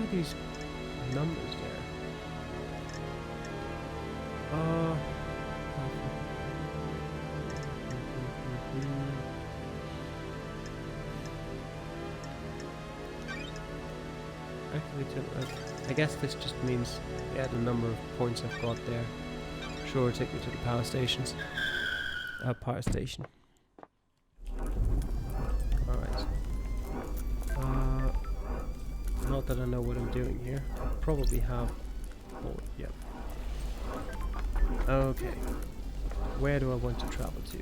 are these numbers there? I guess this just means, yeah, the number of points I've got there. Sure, take me to the power stations. Power station. Alright. Not that I know what I'm doing here. I probably have... Oh, yeah. Okay. Where do I want to travel to?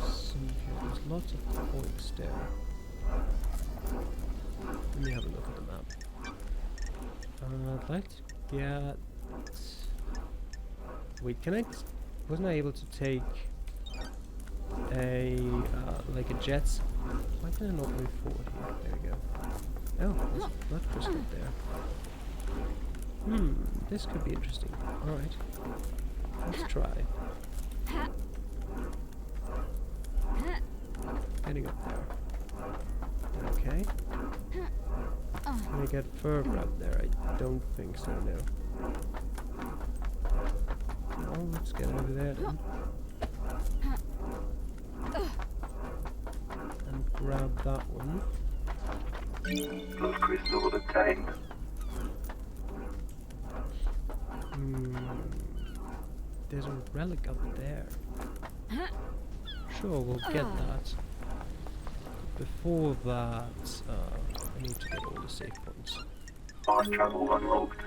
See here, there's lots of points there. Let me have a look at the map. I'd like to get... Wait, can I... Wasn't I able to take a... like a jet? Why can I not move forward here? There we go. Oh, there's a blood crystal there. This could be interesting. Alright. Let's try. Getting up there. Okay. Can I get further up there? I don't think so, no. Well, let's get over there then. And grab that one. Blood crystal obtained. There's a relic up there. Sure, we'll get that. Before that, I need to get all the save points. Fast travel unlocked.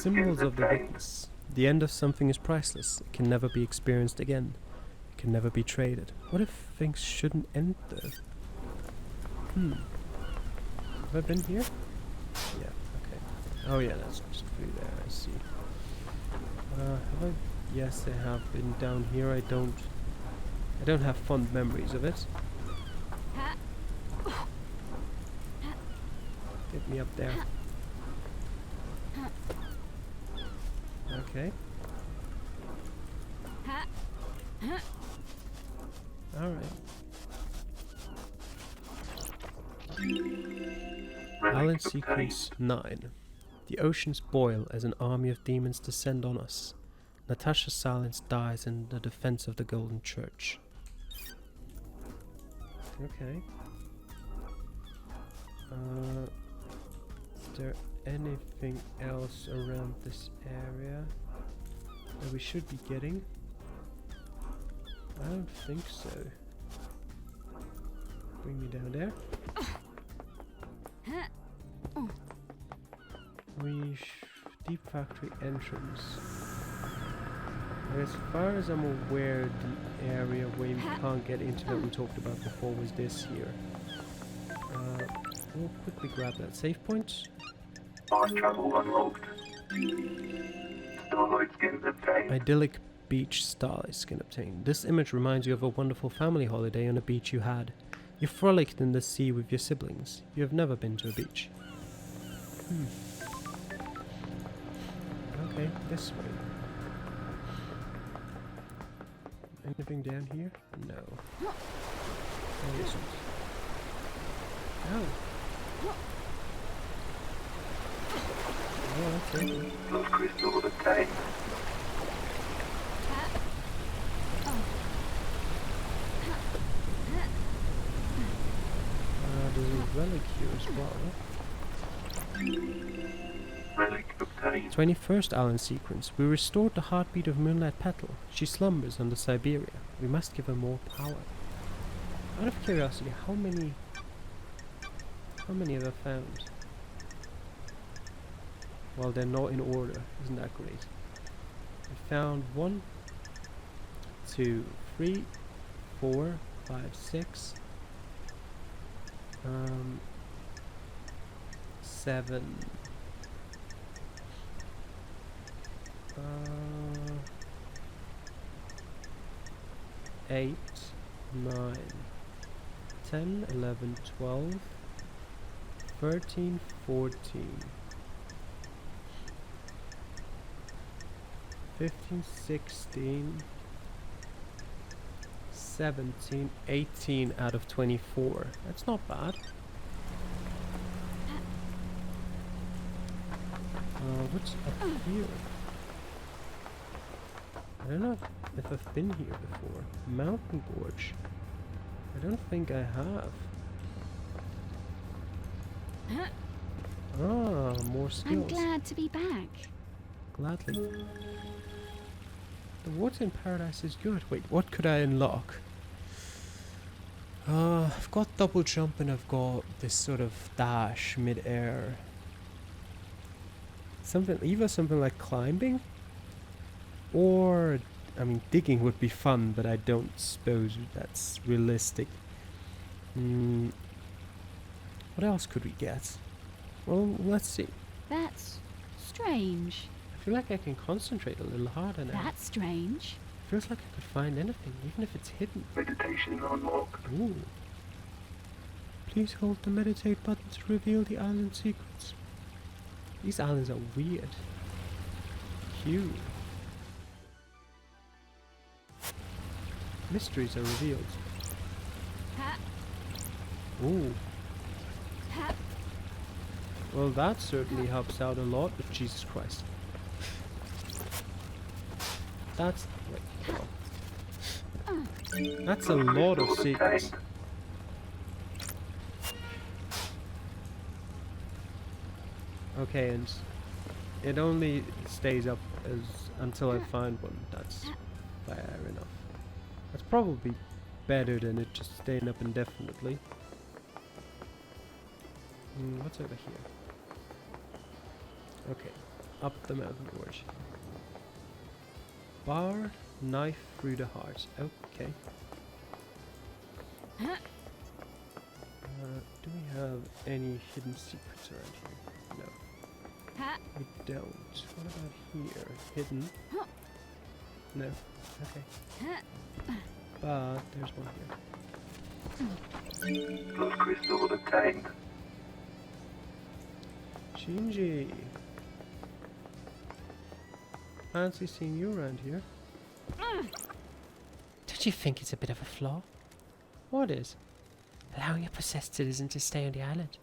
Symbols of the witness. The end of something is priceless. It can never be experienced again. It can never be traded. What if things shouldn't end though? Have I been here? Yeah, okay. Oh yeah, that's just through there, I see. Have I? Yes, I have been down here. I don't have fond memories of it. Get me up there. Okay. Alright. Balance sequence 9. The oceans boil as an army of demons descend on us. Natasha Silence dies in the defense of the Golden Church. Okay. Is there anything else around this area that we should be getting? I don't think so. Bring me down there. Deep factory entrance. As far as I'm aware, the area where we can't get into that we talked about before was this here. We'll quickly grab that save point. Fast travel unlocked. Starlight skin obtained. Idyllic beach starlight skin obtained. This image reminds you of a wonderful family holiday on a beach you had. You frolicked in the sea with your siblings. You have never been to a beach. Okay, this way. Anything down here? No. There isn't. Oh. Oh, okay. Blood crystal obtained. There's a relic here as well. Relic obtained. 21st Allen sequence. We restored the heartbeat of Moonlight Petal. She slumbers under Siberia. We must give her more power. Out of curiosity, how many have I found? Well, they're not in order. Isn't that great? I found 1, 2, 3, 4, 5, 6, 7, 8, 9, 10, 11, 12, 13, 14, 15, 16, 17, 18 out of 24. That's not bad. What's up here? I don't know if I've been here before. Mountain Gorge. I don't think I have. Ah, more skills. I'm glad to be back. Gladly. The water in paradise is good. Wait, what could I unlock? I've got double jump and I've got this sort of dash mid-air. Either something like climbing, or, I mean, digging would be fun, but I don't suppose that's realistic. What else could we get? Well, let's see. That's strange. I feel like I can concentrate a little harder now. That's strange. Feels like I could find anything, even if it's hidden. Meditation unlocked. Ooh. Please hold the meditate button to reveal the island secrets. These islands are weird. Cute. Mysteries are revealed. Ha. Ooh. Ha. Well, that certainly helps out a lot with Jesus Christ. That's... wait, hold on. That's a lot of secrets. Okay, and it only stays up until I find one. That's fair enough. That's probably better than it just staying up indefinitely. What's over here? Okay, up the mountain gorge. Bar, knife through the heart. Okay. Do we have any hidden secrets around here? No. We don't. What about here? Hidden? No. Okay. But there's one here. Blood crystal obtained. Shinji. Fancy seeing you around here. Don't you think it's a bit of a flaw? What is? Allowing a possessed citizen to stay on the island.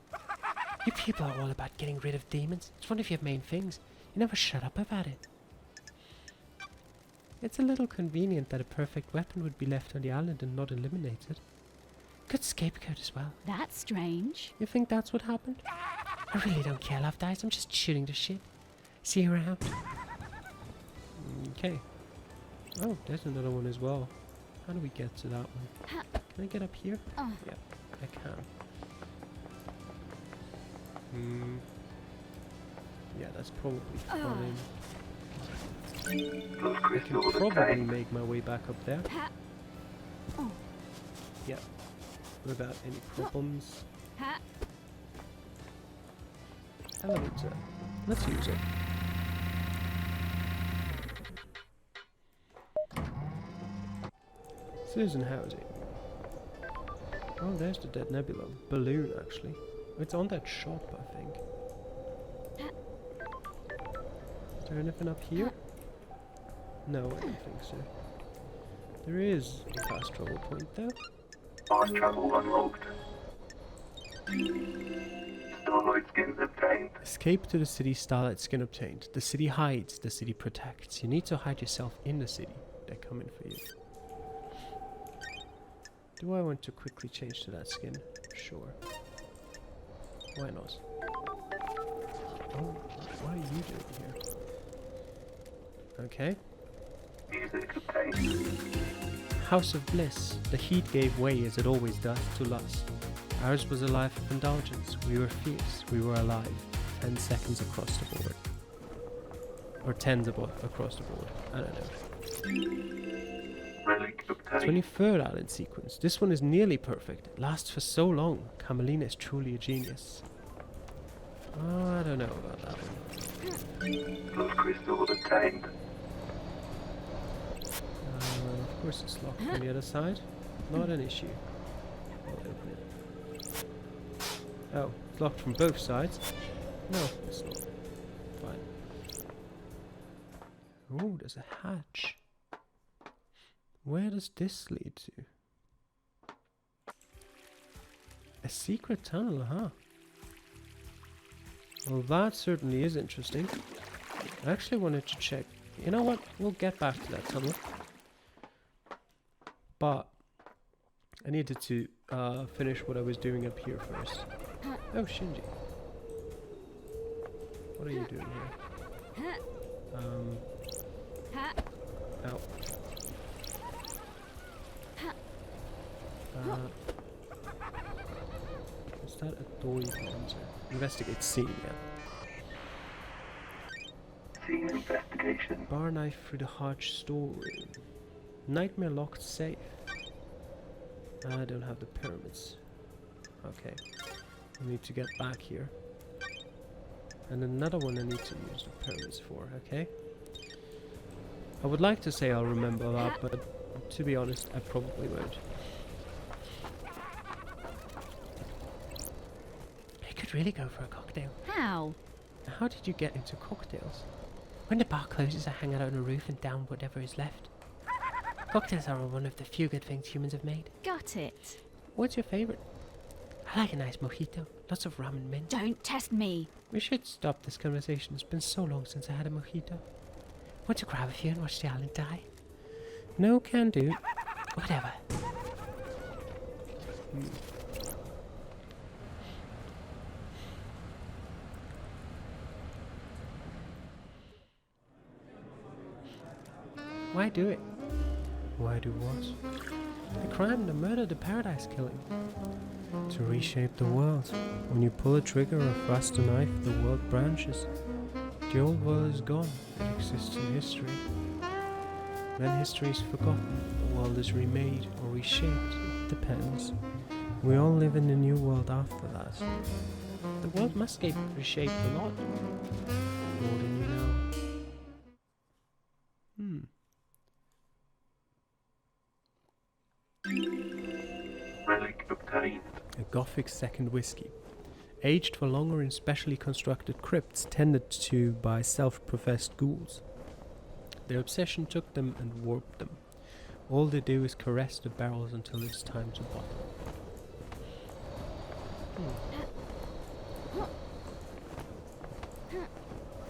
You people are all about getting rid of demons. It's one of your main things. You never shut up about it. It's a little convenient that a perfect weapon would be left on the island and not eliminated. Good scapegoat as well. That's strange. You think that's what happened? I really don't care, Love Dice. I'm just shooting the shit. See you around. Okay. Oh, there's another one as well. How do we get to that one? Can I get up here? Yeah, I can. Yeah, that's probably fine. I can probably make my way back up there. Yeah. Without any problems. Elevator. Let's use it. Citizen housing. Oh, there's the dead nebula. Balloon, actually. It's on that shop, I think. Is there anything up here? No, I don't think so. There is a fast travel point, though. Fast travel unlocked. Starlight skin obtained. Escape to the city, starlight skin obtained. The city hides, the city protects. You need to hide yourself in the city. They're coming for you. Do I want to quickly change to that skin? Sure. Why not? Oh, what are you doing here? Okay. Music obtained. House of Bliss. The heat gave way as it always does to lust. Ours was a life of indulgence. We were fierce. We were alive. 10 seconds across the board. Or 10s across the board. I don't know. Relic obtained. 23rd island sequence. This one is nearly perfect. It lasts for so long. Camelina is truly a genius. Oh, I don't know about that one. Blood crystal obtained. Of course it's locked on the other side. Not an issue. I'll open it. Oh, it's locked from both sides. No, it's not. Fine. Oh, there's a hatch. Where does this lead to? A secret tunnel, huh? Well, that certainly is interesting. I actually wanted to check. You know what? We'll get back to that tunnel. But I needed to finish what I was doing up here first. Oh, Shinji. What are you doing here? Ow. Is that a door you can enter? Investigate scene, yeah. Scene investigation. Bar knife through the Hodge storeroom. Nightmare locked safe. I don't have the pyramids. Okay. I need to get back here. And another one I need to use the pyramids for, okay? I would like to say I'll remember that, but to be honest, I probably won't. I could really go for a cocktail. How? How did you get into cocktails? When the bar closes, I hang out on the roof and down whatever is left. Cocktails are one of the few good things humans have made. Got it. What's your favorite? I like a nice mojito. Lots of rum and mint. Don't test me. We should stop this conversation. It's been so long since I had a mojito. Want to grab a few and watch the island die? No, can do. Whatever. Why do it? Why do what? The crime, the murder, the paradise killing. To reshape the world. When you pull a trigger or thrust a knife, the world branches. The old world is gone. It exists in history. Then history is forgotten. The world is remade or reshaped. It depends. We all live in a new world after that. The world must get reshaped a lot. More than you know. Relic obtained. A Gothic second whiskey. Aged for longer in specially constructed crypts tended to by self-professed ghouls. Their obsession took them and warped them. All they do is caress the barrels until it's time to bottle.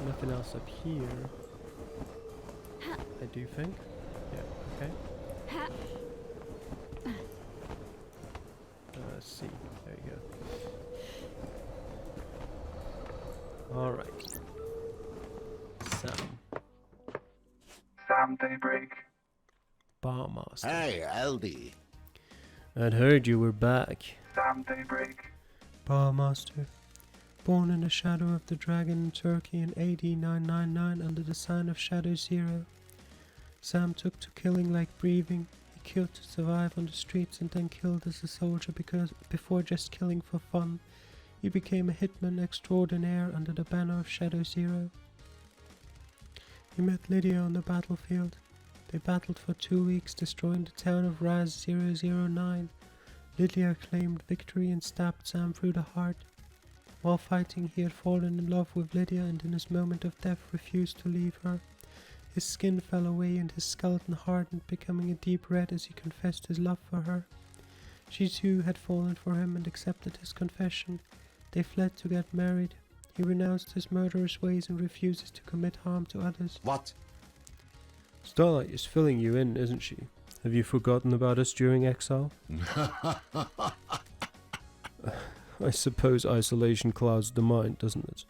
Nothing else up here, I do think. Yeah, okay. Let's see. There you go. Alright. Sam. Sam Daybreak. Barmaster. Hey, Aldi. I'd heard you were back. Sam Daybreak. Barmaster. Born in the shadow of the dragon in Turkey in AD 999 under the sign of Shadow Zero. Sam took to killing like breathing. He killed to survive on the streets and then killed as a soldier because before just killing for fun, he became a hitman extraordinaire under the banner of Shadow Zero. He met Lydia on the battlefield. They battled for 2 weeks, destroying the town of Raz 009. Lydia claimed victory and stabbed Sam through the heart. While fighting, he had fallen in love with Lydia and in his moment of death refused to leave her. His skin fell away and his skeleton hardened, becoming a deep red as he confessed his love for her. She too had fallen for him and accepted his confession. They fled to get married. He renounced his murderous ways and refuses to commit harm to others. What? Starlight is filling you in, isn't she? Have you forgotten about us during exile? I suppose isolation clouds the mind, doesn't it?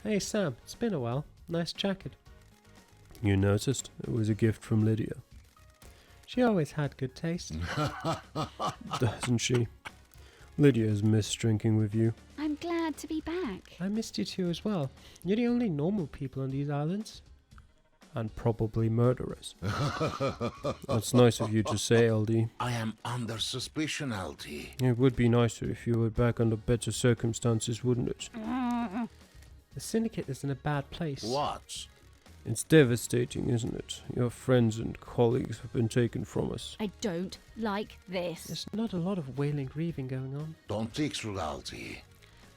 Hey Sam, it's been a while. Nice jacket. You noticed? It was a gift from Lydia. She always had good taste. Doesn't she? Lydia has missed drinking with you. I'm glad to be back. I missed you too as well. You're the only normal people on these islands. And probably murderers. That's nice of you to say, LD. I am under suspicion, Aldi. It would be nicer if you were back under better circumstances, wouldn't it? The syndicate is in a bad place. What? It's devastating, isn't it? Your friends and colleagues have been taken from us. I don't like this. There's not a lot of wailing grieving going on. Don't take through, Aldi.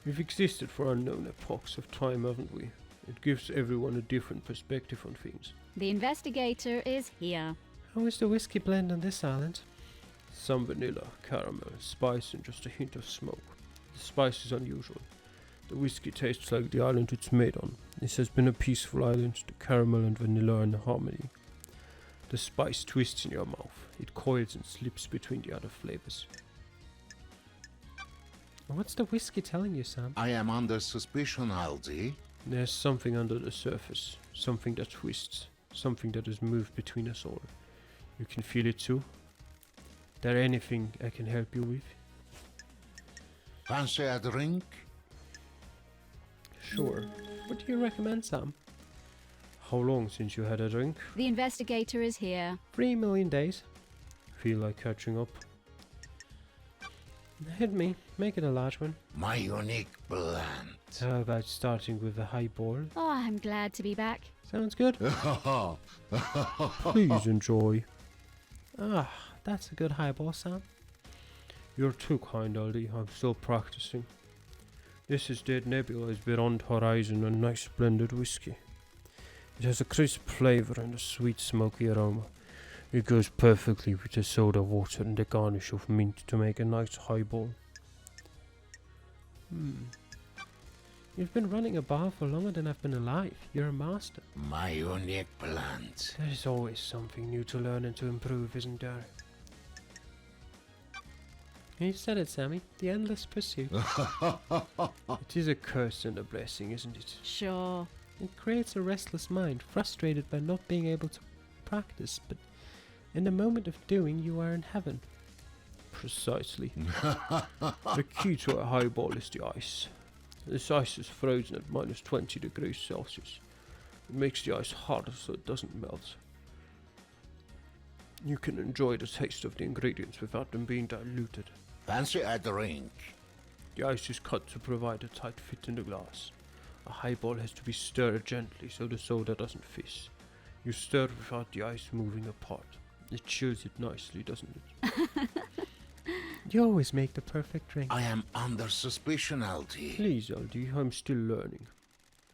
We've existed for unknown epochs of time, haven't we? It gives everyone a different perspective on things. The investigator is here. How is the whiskey blend on this island? Some vanilla, caramel, spice, and just a hint of smoke. The spice is unusual. The whiskey tastes like the island it's made on. This has been a peaceful island. The caramel and vanilla are in harmony. The spice twists in your mouth. It coils and slips between the other flavors. What's the whiskey telling you, Sam? I am under suspicion, Aldi. There's something under the surface. Something that twists. Something that has moved between us all. You can feel it too? There anything I can help you with? Fancy a drink? Sure. What do you recommend, Sam? How long since you had a drink? The investigator is here. 3 million days. Feel like catching up. Hit me. Make it a large one. My unique blend. How about starting with a highball? Oh, I'm glad to be back. Sounds good. Please enjoy. Ah, that's a good highball, Sam. You're too kind, Aldi. I'm still practicing. This is Dead Nebula's Beyond Horizon, a nice blended whiskey. It has a crisp flavour and a sweet smoky aroma. It goes perfectly with the soda water and the garnish of mint to make a nice highball. You've been running a bar for longer than I've been alive. You're a master. My unique blend. There's always something new to learn and to improve, isn't there? You said it, Sammy. The endless pursuit. It is a curse and a blessing, isn't it? Sure. It creates a restless mind, frustrated by not being able to practice, but in the moment of doing, you are in heaven. Precisely. The key to a highball is the ice. This ice is frozen at minus 20 degrees Celsius. It makes the ice harder so it doesn't melt. You can enjoy the taste of the ingredients without them being diluted. Fancy a drink? The ice is cut to provide a tight fit in the glass. A highball has to be stirred gently so the soda doesn't fizz. You stir without the ice moving apart. It chills it nicely, doesn't it? You always make the perfect drink. I am under suspicion, Aldi. Please, Aldi, I'm still learning.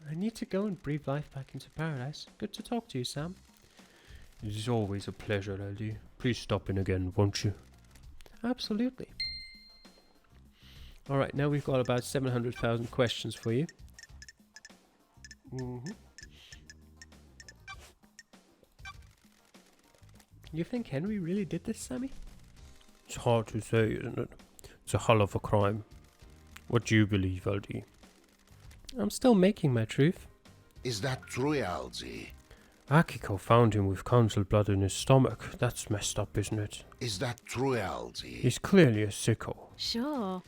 I need to go and breathe life back into paradise. Good to talk to you, Sam. It is always a pleasure, Aldi. Please stop in again, won't you? Absolutely. Alright, now we've got about 700,000 questions for you. You think Henry really did this, Sammy? It's hard to say, isn't it? It's a hell of a crime. What do you believe, Aldi? I'm still making my truth. Is that true, Aldi? Akiko found him with council blood in his stomach. That's messed up, isn't it? Is that true, Aldi? He's clearly a sicko. Sure.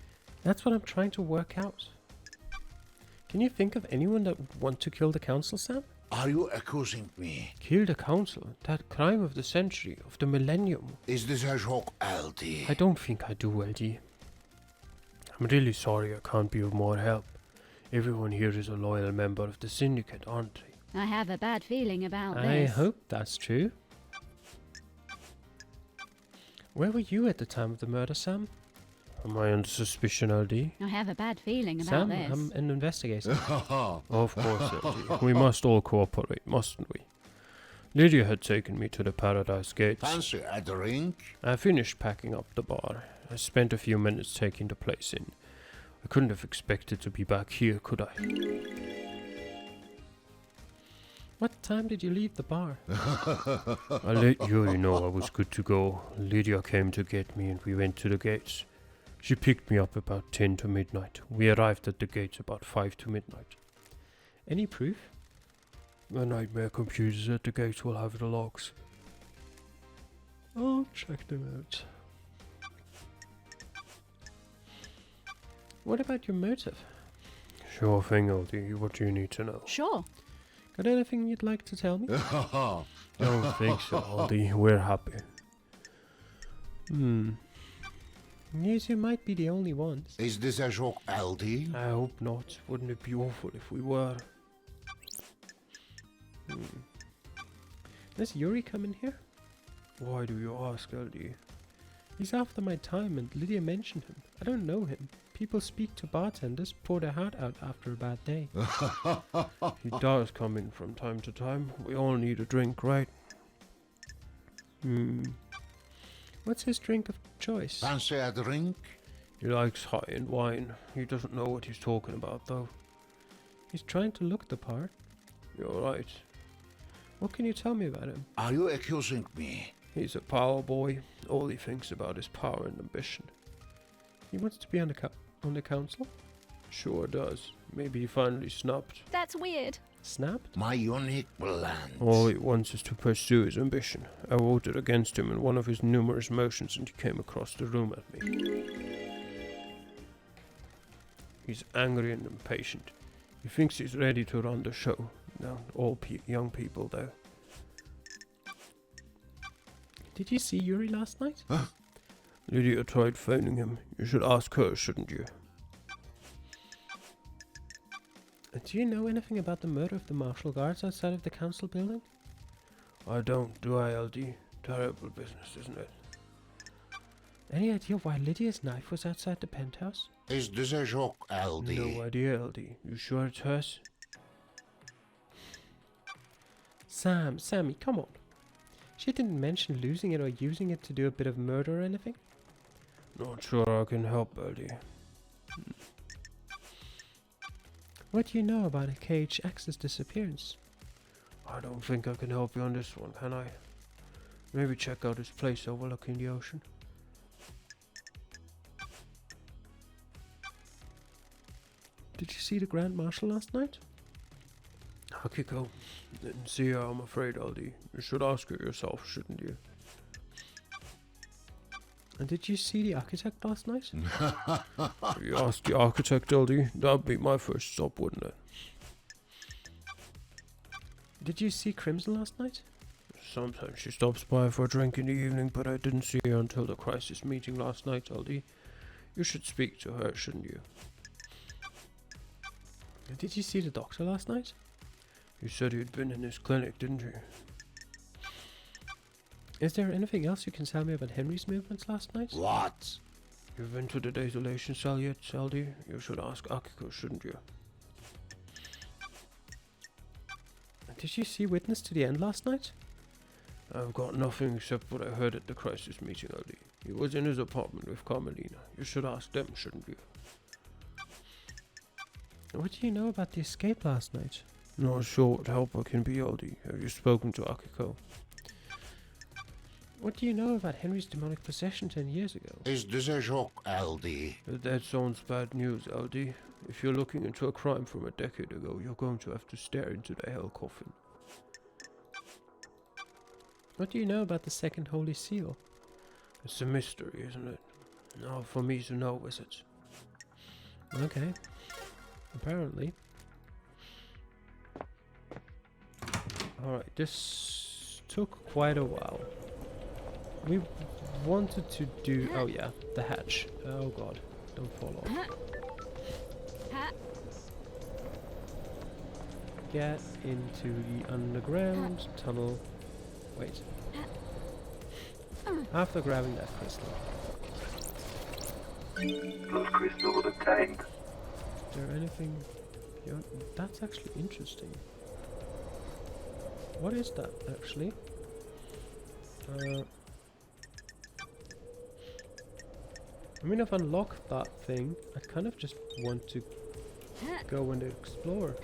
That's what I'm trying to work out. Can you think of anyone that would want to kill the council, Sam? Are you accusing me? Kill the council? That crime of the century, of the millennium. Is this a joke, Aldi? I don't think I do, LD. I'm really sorry I can't be of more help. Everyone here is a loyal member of the syndicate, aren't they? I have a bad feeling about I this. hope that's true. Where were you at the time of the murder, Sam? Am I under suspicion, LD? I have a bad feeling about Sam, this. I'm an investigator. Of course, LD. We must all cooperate, mustn't we? Lydia had taken me to the Paradise Gates. Fancy a drink? I finished packing up the bar. I spent a few minutes taking the place in. I couldn't have expected to be back here, could I? What time did you leave the bar? I let Yuri know I was good to go. Lydia came to get me and we went to the gates. She picked me up about 10 to midnight. We arrived at the gates about 5 to midnight. Any proof? The nightmare computers at the gates will have the logs. I'll check them out. What about your motive? Sure thing, Aldi. What do you need to know? Sure. Got anything you'd like to tell me? Don't think so, Aldi. We're happy. Yes, you might be the only ones. Is this a joke, Aldi? I hope not. Wouldn't it be awful if we were? Does Yuri come in here? Why do you ask, Aldi? He's after my time and Lydia mentioned him. I don't know him. People speak to bartenders, pour their heart out after a bad day. He does come in from time to time. We all need a drink, right? What's his drink of choice? Fancy a drink? He likes high-end wine. He doesn't know what he's talking about, though. He's trying to look the part. You're right. What can you tell me about him? Are you accusing me? He's a power boy. All he thinks about is power and ambition. He wants to be on the council? Sure does. Maybe he finally snapped. That's weird. Snapped? My unique blend. All he wants is to pursue his ambition. I voted against him in one of his numerous motions and he came across the room at me. He's angry and impatient. He thinks he's ready to run the show. Now, all young people, though. Did you see Yuri last night? Huh? Lydia tried phoning him. You should ask her, shouldn't you? Do you know anything about the murder of the martial guards outside of the council building? I don't, do I, LD? Terrible business, isn't it? Any idea why Lydia's knife was outside the penthouse? Is this a joke, LD? No idea, LD. You sure it's hers? Sammy, come on. She didn't mention losing it or using it to do a bit of murder or anything? Not sure I can help, LD. What do you know about KHX's disappearance? I don't think I can help you on this one, can I? Maybe check out his place overlooking the ocean. Did you see the Grand Marshal last night? Akiko. Didn't see her, I'm afraid, LD. You should ask her yourself, shouldn't you? And did you see the architect last night? You asked the architect, LD? That'd be my first stop, wouldn't it? Did you see Crimson last night? Sometimes she stops by for a drink in the evening, but I didn't see her until the crisis meeting last night, LD. You should speak to her, shouldn't you? Did you see the doctor last night? You said you'd been in his clinic, didn't you? Is there anything else you can tell me about Henry's movements last night? What? You've been to the desolation cell yet, LD? You should ask Akiko, shouldn't you? Did you see Witness to the End last night? I've got nothing except what I heard at the crisis meeting, LD. He was in his apartment with Carmelina. You should ask them, shouldn't you? What do you know about the escape last night? Not sure what help I can be, LD. Have you spoken to Akiko? What do you know about Henry's demonic possession 10 years ago? Is this a joke, LD? That sounds bad news, LD. If you're looking into a crime from a decade ago, you're going to have to stare into the hell coffin. What do you know about the second Holy Seal? It's a mystery, isn't it? Not for me to know, is it? Okay. Apparently. Alright, this took quite a while. We wanted to do... Oh yeah, the hatch. Oh god, don't fall off. Get into the underground tunnel. Wait. After grabbing that crystal. Those crystals obtained. Is there anything... That's actually interesting. What is that, actually? I mean, I've unlocked that thing. I kind of just want to go and explore.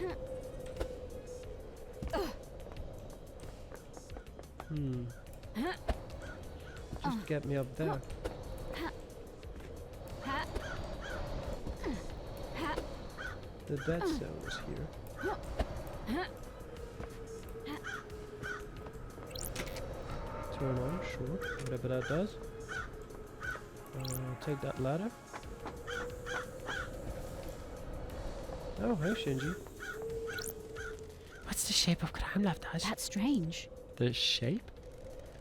Just get me up there. The dead zone is here. Turn on, sure. Whatever that does. Take that ladder. Oh, hey Shinji. What's the shape of crime left us? That's strange. The shape?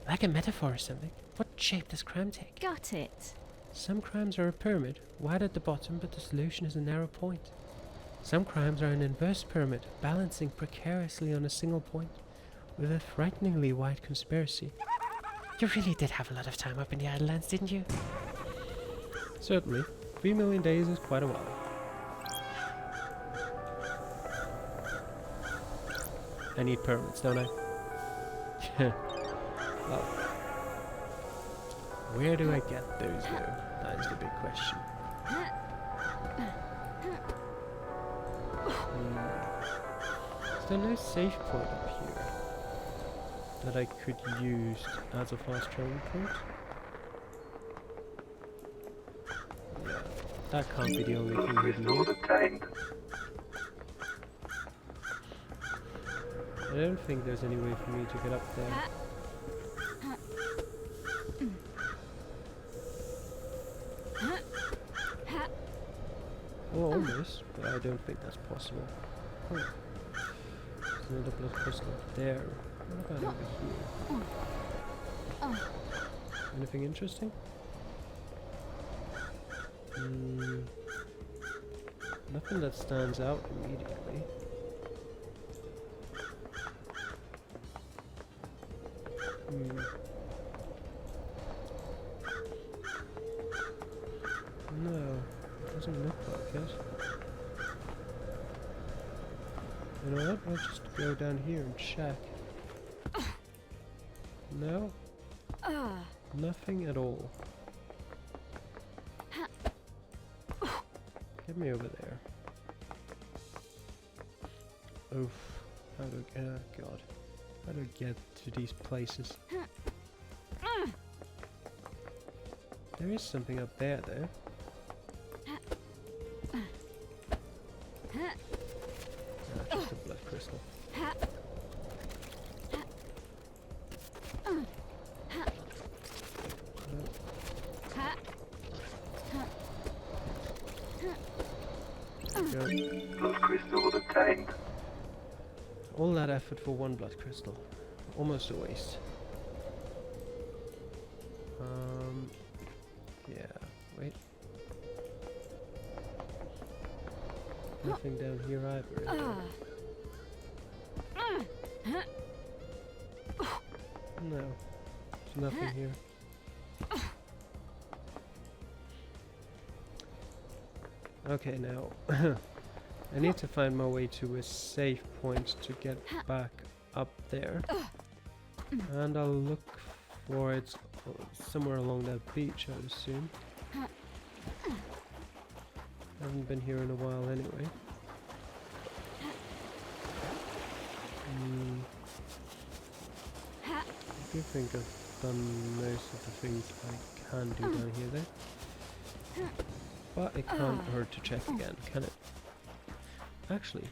Like a metaphor or something. What shape does crime take? Got it. Some crimes are a pyramid, wide at the bottom, but the solution is a narrow point. Some crimes are an inverse pyramid, balancing precariously on a single point, with a frighteningly wide conspiracy. You really did have a lot of time up in the Islands, didn't you? Certainly. 3 million days is quite a while. I need pyramids, don't I? Well. Where do I get those though? That is the big question. Is there no safe point up here that I could use as a fast travel point? Yeah, that can't be the only thing hidden Crystal here. obtained. I don't think there's any way for me to get up there. Well, almost, but I don't think that's possible. Oh. There's another blood crystal there. What about over here? Anything interesting? Nothing that stands out immediately. No, doesn't look like it. You know what? I'll just go down here and check. No? Nothing at all. Get me over there. Oof. How do I, God. How do I get to these places? There is something up there though. Just a blood crystal. Blood crystal obtained. All that effort for one blood crystal. Almost a waste. Yeah, wait. Nothing down here either, is there? No, there's nothing here. Okay, now I need to find my way to a safe point to get back up there, and I'll look for it somewhere along that beach, I would assume. Haven't been here in a while anyway. I do think I've done most of the things I can do down here though. But it can't hurt to check again, can it? Actually,